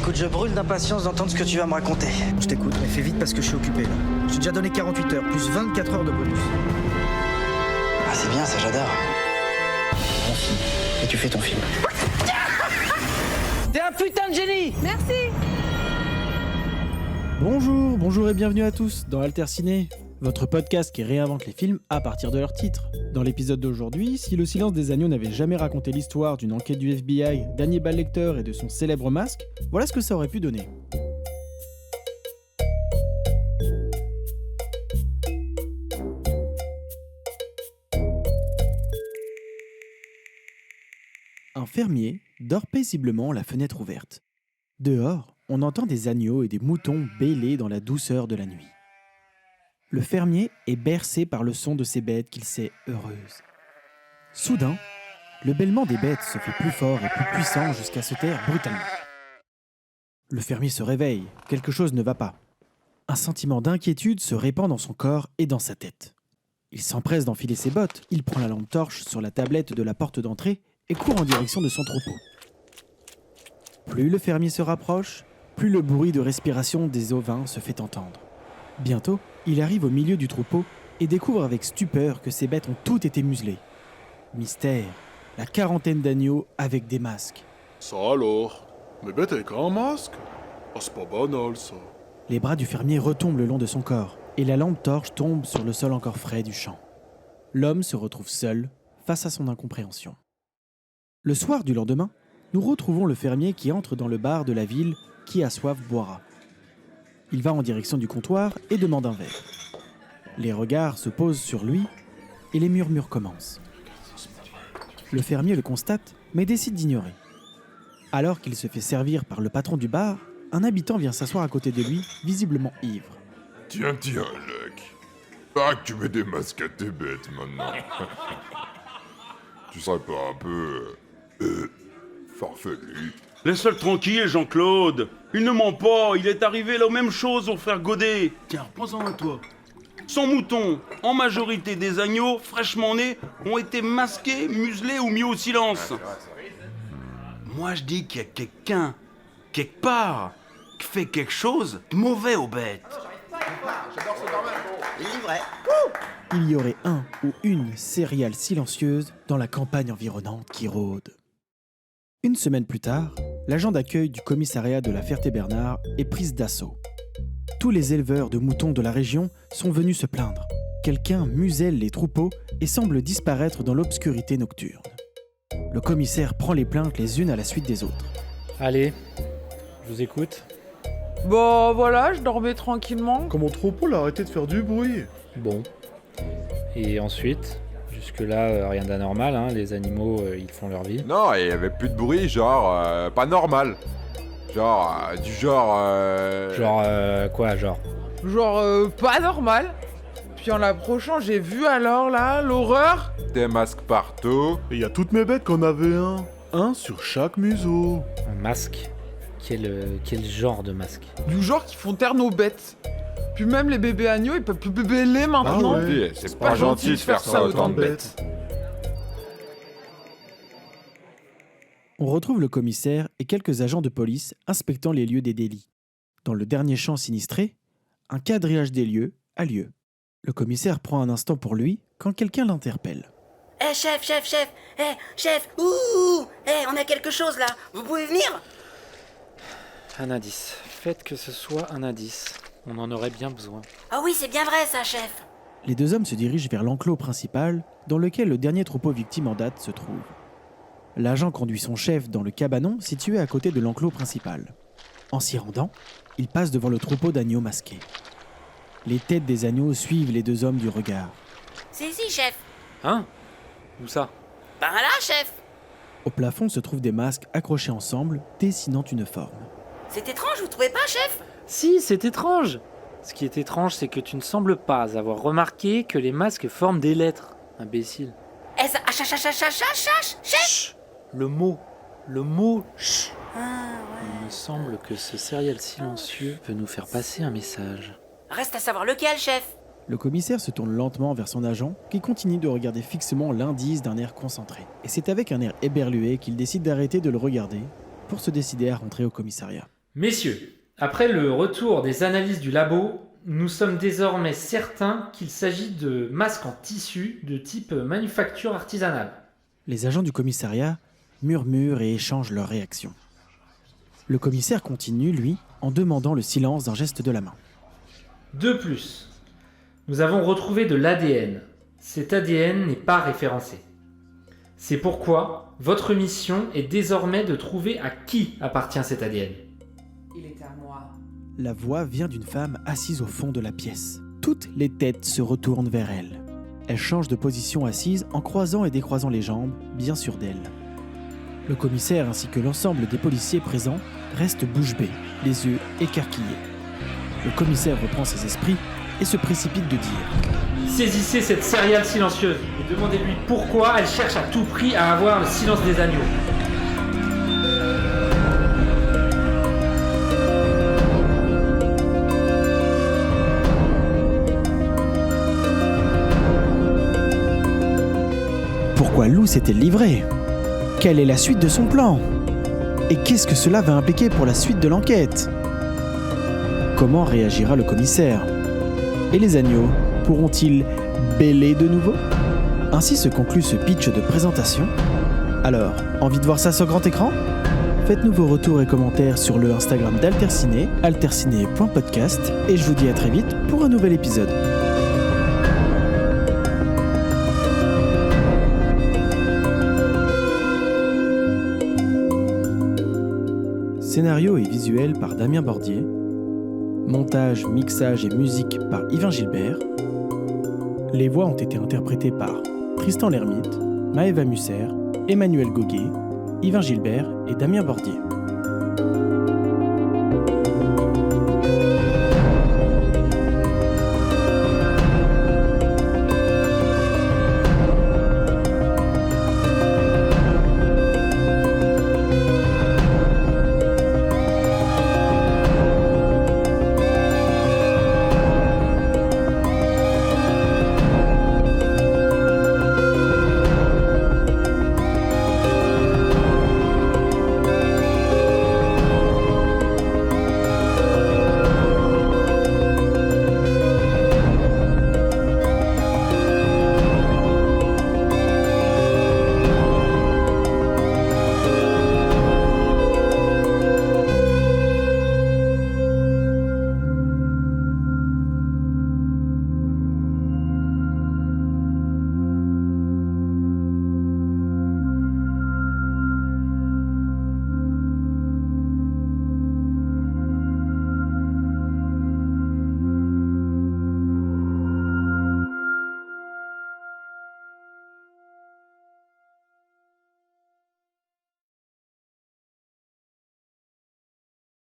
Écoute, je brûle d'impatience d'entendre ce que tu vas me raconter. Je t'écoute, mais fais vite parce que je suis occupé là. J'ai déjà donné 48 heures, plus 24 heures de bonus. Ah, c'est bien ça, j'adore. Mon film. Et tu fais ton film. T'es un putain de génie! Merci. Bonjour et bienvenue à tous dans Alter Ciné, votre podcast qui réinvente les films à partir de leur titre. Dans l'épisode d'aujourd'hui, si Le Silence des Agneaux n'avait jamais raconté l'histoire d'une enquête du FBI, d'Hannibal Lecter et de son célèbre masque, voilà ce que ça aurait pu donner. Un fermier dort paisiblement la fenêtre ouverte. Dehors, on entend des agneaux et des moutons bêler dans la douceur de la nuit. Le fermier est bercé par le son de ces bêtes qu'il sait heureuses. Soudain, le bêlement des bêtes se fait plus fort et plus puissant jusqu'à se taire brutalement. Le fermier se réveille, quelque chose ne va pas. Un sentiment d'inquiétude se répand dans son corps et dans sa tête. Il s'empresse d'enfiler ses bottes, il prend la lampe torche sur la tablette de la porte d'entrée et court en direction de son troupeau. Plus le fermier se rapproche, plus le bruit de respiration des ovins se fait entendre. Bientôt, il arrive au milieu du troupeau et découvre avec stupeur que ces bêtes ont toutes été muselées. Mystère, la quarantaine d'agneaux avec des masques. Ça alors? Mes bêtes avec un masque? Ah, c'est pas banal ça. Les bras du fermier retombent le long de son corps et la lampe torche tombe sur le sol encore frais du champ. L'homme se retrouve seul face à son incompréhension. Le soir du lendemain, nous retrouvons le fermier qui entre dans le bar de la ville. Qui a soif boira. Il va en direction du comptoir et demande un verre. Les regards se posent sur lui et les murmures commencent. Le fermier le constate, mais décide d'ignorer. Alors qu'il se fait servir par le patron du bar, un habitant vient s'asseoir à côté de lui, visiblement ivre. Tiens, Luc. Pas que tu mets des masques à tes bêtes maintenant. Tu serais pas un peu... farfelu? Laisse-le tranquille, Jean-Claude. Il ne ment pas, il est arrivé la même chose au frère Godet. Tiens, reprends-en à toi. Son mouton, en majorité des agneaux fraîchement nés, ont été masqués, muselés ou mis au silence. Moi, je dis qu'il y a quelqu'un, quelque part, qui fait quelque chose de mauvais aux bêtes. Il y aurait un ou une céréale silencieuse dans la campagne environnante qui rôde. Une semaine plus tard, l'agent d'accueil du commissariat de la Ferté-Bernard est prise d'assaut. Tous les éleveurs de moutons de la région sont venus se plaindre. Quelqu'un muselle les troupeaux et semble disparaître dans l'obscurité nocturne. Le commissaire prend les plaintes les unes à la suite des autres. Allez, je vous écoute. Bon, voilà, je dormais tranquillement. Comme mon troupeau l'a arrêté de faire du bruit. Bon. Et ensuite, jusque-là, rien d'anormal, hein, les animaux, ils font leur vie. Non, il y avait plus de bruit, genre, pas normal. Genre, du genre... Quoi, genre Genre, pas normal. Puis en l'approchant, j'ai vu alors, là, l'horreur. Des masques partout. Et il y a toutes mes bêtes qu'on avait un. Un sur chaque museau. Un masque. Quel genre de masque? Du genre qui font taire nos bêtes. Puis même les bébés agneaux, ils peuvent plus bébéler maintenant. Ah ouais. C'est pas gentil de faire ça à autant de bêtes. On retrouve le commissaire et quelques agents de police inspectant les lieux des délits. Dans le dernier champ sinistré, un quadrillage des lieux a lieu. Le commissaire prend un instant pour lui quand quelqu'un l'interpelle. Chef, chef, ouh, on a quelque chose là, vous pouvez venir? Un indice. Faites que ce soit un indice. On en aurait bien besoin. Ah oui, c'est bien vrai ça, chef. Les deux hommes se dirigent vers l'enclos principal dans lequel le dernier troupeau victime en date se trouve. L'agent conduit son chef dans le cabanon situé à côté de l'enclos principal. En s'y rendant, il passe devant le troupeau d'agneaux masqués. Les têtes des agneaux suivent les deux hommes du regard. C'est ici, chef. Hein? Où ça? Par là, chef. Au plafond se trouvent des masques accrochés ensemble, dessinant une forme. C'est étrange, vous trouvez pas, chef? Si, c'est étrange. Ce qui est étrange, c'est que tu ne sembles pas avoir remarqué que les masques forment des lettres. Imbécile. Ça... chef. Chut. Le mot, chut. Ah, ouais. Il me semble que ce céréal silencieux veut nous faire passer un message. Reste à savoir lequel, chef. Le commissaire se tourne lentement vers son agent, qui continue de regarder fixement l'indice d'un air concentré. Et c'est avec un air éberlué qu'il décide d'arrêter de le regarder pour se décider à rentrer au commissariat. Messieurs, après le retour des analyses du labo, nous sommes désormais certains qu'il s'agit de masques en tissu de type manufacture artisanale. Les agents du commissariat murmurent et échangent leurs réactions. Le commissaire continue, lui, en demandant le silence d'un geste de la main. De plus, nous avons retrouvé de l'ADN. Cet ADN n'est pas référencé. C'est pourquoi votre mission est désormais de trouver à qui appartient cet ADN. Il est à moi. La voix vient d'une femme assise au fond de la pièce. Toutes les têtes se retournent vers elle. Elle change de position assise en croisant et décroisant les jambes, bien sûre d'elle. Le commissaire ainsi que l'ensemble des policiers présents restent bouche bée, les yeux écarquillés. Le commissaire reprend ses esprits et se précipite de dire « Saisissez cette céréale silencieuse et demandez-lui pourquoi elle cherche à tout prix à avoir le silence des agneaux. » Pourquoi Lou s'est-elle livrée ? Quelle est la suite de son plan ? Et qu'est-ce que cela va impliquer pour la suite de l'enquête ? Comment réagira le commissaire ? Et les agneaux pourront-ils bêler de nouveau ? Ainsi se conclut ce pitch de présentation. Alors, envie de voir ça sur grand écran ? Faites-nous vos retours et commentaires sur le Instagram d'Alterciné, alterciné.podcast, et je vous dis à très vite pour un nouvel épisode. Scénario et visuel par Damien Bordier. Montage, mixage et musique par Yvain Gilbert. Les voix ont été interprétées par Tristan Lermite, Maëva Musser, Emmanuel Goguet, Yvain Gilbert et Damien Bordier.